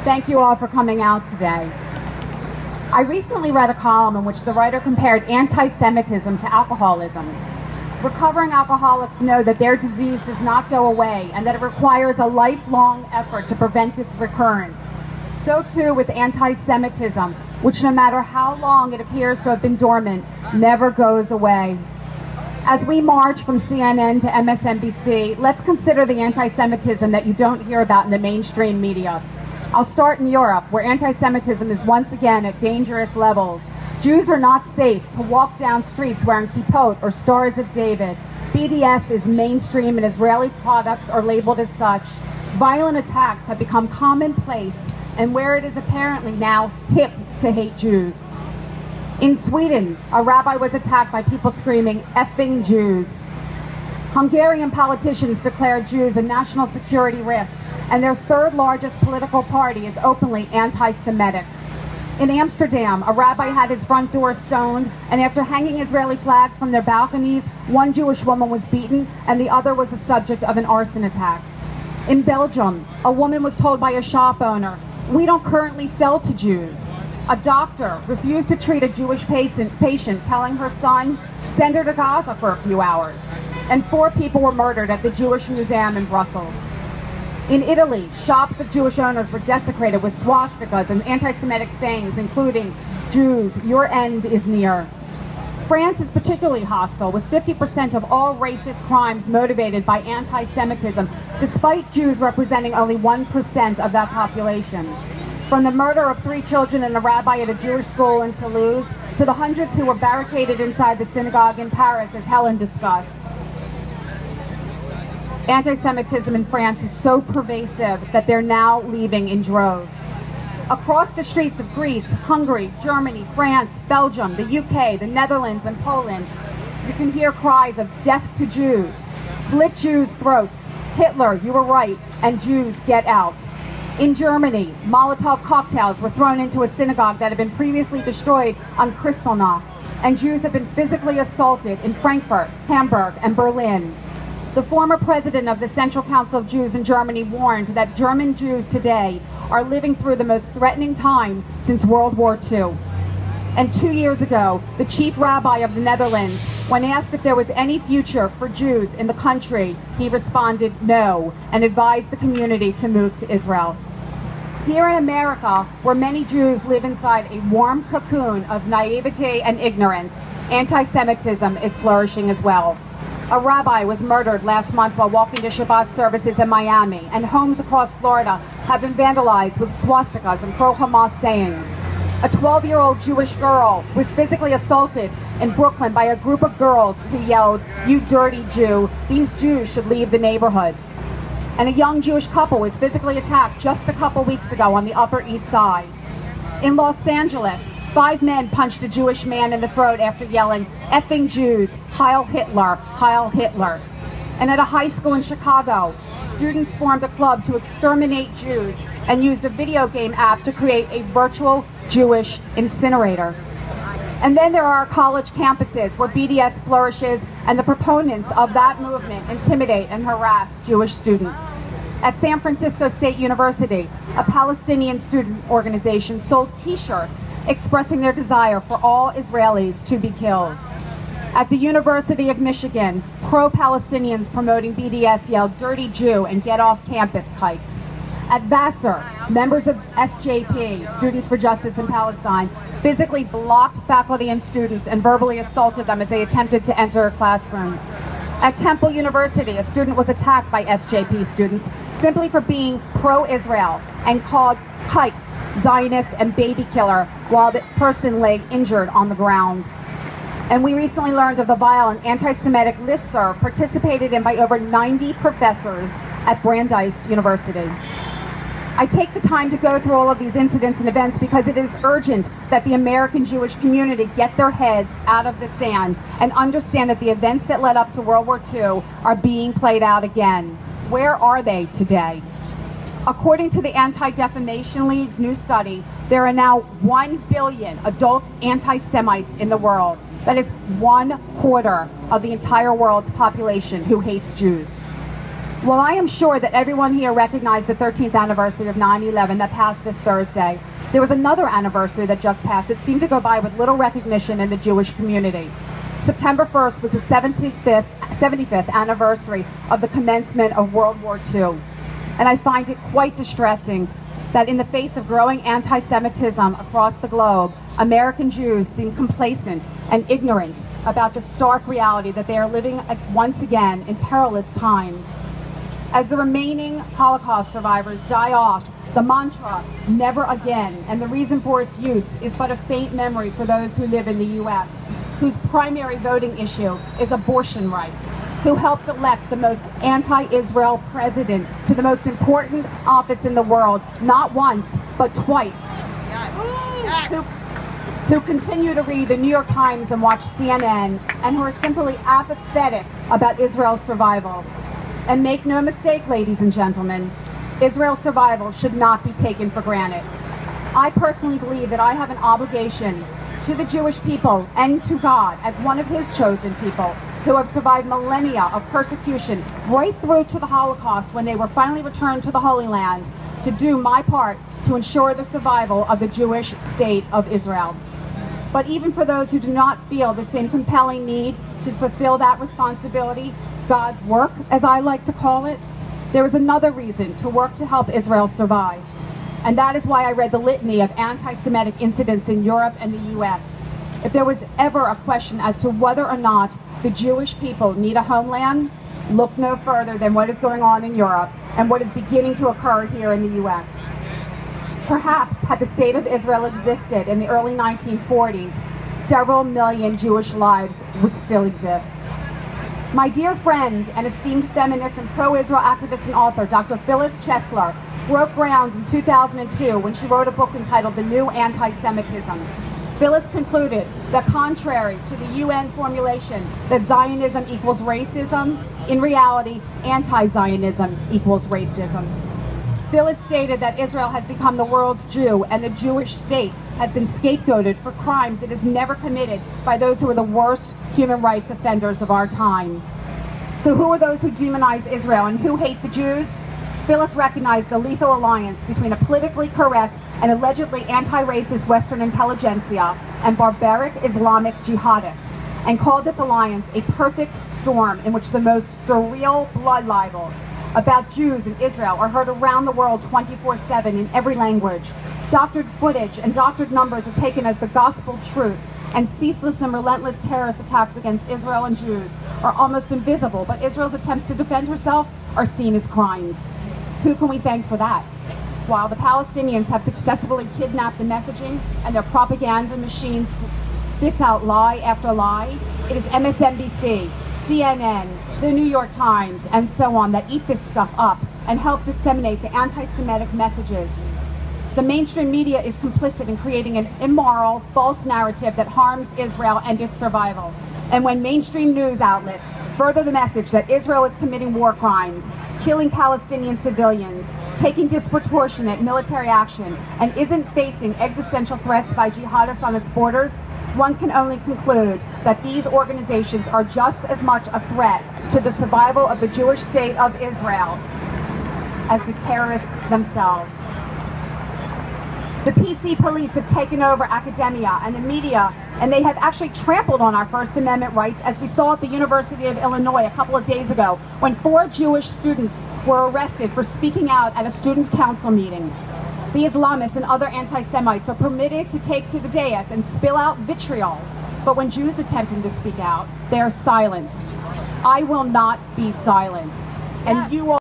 Thank you all for coming out today. I recently read a column in which the writer compared anti-Semitism to alcoholism. Recovering alcoholics know that their disease does not go away and that it requires a lifelong effort to prevent its recurrence. So too with anti-Semitism, which no matter how long it appears to have been dormant, never goes away. As we march from CNN to MSNBC, let's consider the anti-Semitism that you don't hear about in the mainstream media. I'll start in Europe, where anti-Semitism is once again at dangerous levels. Jews are not safe to walk down streets wearing kippot or Stars of David. BDS is mainstream and Israeli products are labeled as such. Violent attacks have become commonplace, and where it is apparently now hip to hate Jews. In Sweden, a rabbi was attacked by people screaming, "Effing Jews." Hungarian politicians declared Jews a national security risk, and their third largest political party is openly anti-Semitic. In Amsterdam, a rabbi had his front door stoned, and after hanging Israeli flags from their balconies, one Jewish woman was beaten, and the other was the subject of an arson attack. In Belgium, a woman was told by a shop owner, "We don't currently sell to Jews." A doctor refused to treat a Jewish patient, telling her son, "Send her to Gaza for a few hours." And 4 people were murdered at the Jewish Museum in Brussels. In Italy, shops of Jewish owners were desecrated with swastikas and anti-Semitic sayings, including, "Jews, your end is near." France is particularly hostile, with 50% of all racist crimes motivated by anti-Semitism, despite Jews representing only 1% of that population. From the murder of 3 children and a rabbi at a Jewish school in Toulouse, to the hundreds who were barricaded inside the synagogue in Paris, as Helen discussed. Anti-Semitism in France is so pervasive that they're now leaving in droves. Across the streets of Greece, Hungary, Germany, France, Belgium, the UK, the Netherlands, and Poland, you can hear cries of "Death to Jews," "Slit Jews' throats," "Hitler, you were right," and "Jews, get out." In Germany, Molotov cocktails were thrown into a synagogue that had been previously destroyed on Kristallnacht, and Jews have been physically assaulted in Frankfurt, Hamburg, and Berlin. The former president of the Central Council of Jews in Germany warned that German Jews today are living through the most threatening time since World War II. And 2 years ago, the chief rabbi of the Netherlands, when asked if there was any future for Jews in the country, he responded no, and advised the community to move to Israel. Here in America, where many Jews live inside a warm cocoon of naivety and ignorance, anti-Semitism is flourishing as well. A rabbi was murdered last month while walking to Shabbat services in Miami, and homes across Florida have been vandalized with swastikas and pro-Hamas sayings. A 12-year-old Jewish girl was physically assaulted in Brooklyn by a group of girls who yelled, "You dirty Jew, these Jews should leave the neighborhood." And a young Jewish couple was physically attacked just a couple weeks ago on the Upper East Side. In Los Angeles, 5 men punched a Jewish man in the throat after yelling, "Effing Jews, Heil Hitler, Heil Hitler." And at a high school in Chicago, students formed a club to exterminate Jews and used a video game app to create a virtual Jewish incinerator. And then there are our college campuses where BDS flourishes, and the proponents of that movement intimidate and harass Jewish students. At San Francisco State University, a Palestinian student organization sold T-shirts expressing their desire for all Israelis to be killed. At the University of Michigan, pro-Palestinians promoting BDS yelled "Dirty Jew" and "Get off campus, kikes." At Vassar, members of SJP, Students for Justice in Palestine, physically blocked faculty and students and verbally assaulted them as they attempted to enter a classroom. At Temple University, a student was attacked by SJP students simply for being pro-Israel and called kike, Zionist, and baby killer while the person lay injured on the ground. And we recently learned of the violent anti-Semitic listserv participated in by over 90 professors at Brandeis University. I take the time to go through all of these incidents and events because it is urgent that the American Jewish community get their heads out of the sand and understand that the events that led up to World War II are being played out again. Where are they today? According to the Anti-Defamation League's new study, there are now 1 billion adult anti-Semites in the world. That is 1/4 of the entire world's population who hates Jews. Well, I am sure that everyone here recognized the 13th anniversary of 9/11 that passed this Thursday. There was another anniversary that just passed that seemed to go by with little recognition in the Jewish community. September 1st was the 75th anniversary of the commencement of World War II. And I find it quite distressing that in the face of growing anti-Semitism across the globe, American Jews seem complacent and ignorant about the stark reality that they are living once again in perilous times. As the remaining Holocaust survivors die off, the mantra, never again, and the reason for its use is but a faint memory for those who live in the U.S., whose primary voting issue is abortion rights, who helped elect the most anti-Israel president to the most important office in the world, not once, but twice, who continue to read the New York Times and watch CNN, and who are simply apathetic about Israel's survival. And make no mistake, ladies and gentlemen, Israel's survival should not be taken for granted. I personally believe that I have an obligation to the Jewish people and to God as one of His chosen people who have survived millennia of persecution right through to the Holocaust when they were finally returned to the Holy Land, to do my part to ensure the survival of the Jewish state of Israel. But even for those who do not feel the same compelling need to fulfill that responsibility, God's work, as I like to call it, there is another reason to work to help Israel survive. And that is why I read the litany of anti-Semitic incidents in Europe and the US. If there was ever a question as to whether or not the Jewish people need a homeland, look no further than what is going on in Europe and what is beginning to occur here in the US. Perhaps had the state of Israel existed in the early 1940s, several million Jewish lives would still exist. My dear friend and esteemed feminist and pro-Israel activist and author, Dr. Phyllis Chesler, broke ground in 2002 when she wrote a book entitled The New Anti-Semitism. Phyllis concluded that contrary to the UN formulation that Zionism equals racism, in reality, anti-Zionism equals racism. Phyllis stated that Israel has become the world's Jew and the Jewish state has been scapegoated for crimes it has never committed by those who are the worst human rights offenders of our time. So who are those who demonize Israel and who hate the Jews? Phyllis recognized the lethal alliance between a politically correct and allegedly anti-racist Western intelligentsia and barbaric Islamic jihadists, and called this alliance a perfect storm in which the most surreal blood libels about Jews in Israel are heard around the world 24/7 in every language. Doctored footage and doctored numbers are taken as the gospel truth, and ceaseless and relentless terrorist attacks against Israel and Jews are almost invisible, but Israel's attempts to defend herself are seen as crimes. Who can we thank for that? While the Palestinians have successfully kidnapped the messaging and their propaganda machines spits out lie after lie, it is MSNBC, CNN, the New York Times, and so on that eat this stuff up and help disseminate the anti-Semitic messages. The mainstream media is complicit in creating an immoral, false narrative that harms Israel and its survival. And when mainstream news outlets further the message that Israel is committing war crimes, killing Palestinian civilians, taking disproportionate military action, and isn't facing existential threats by jihadists on its borders, one can only conclude that these organizations are just as much a threat to the survival of the Jewish state of Israel as the terrorists themselves. The PC police have taken over academia and the media, and they have actually trampled on our First Amendment rights, as we saw at the University of Illinois a couple of days ago when 4 Jewish students were arrested for speaking out at a student council meeting. The Islamists and other anti-Semites are permitted to take to the dais and spill out vitriol, but when Jews attempting to speak out, they are silenced. I will not be silenced, and you all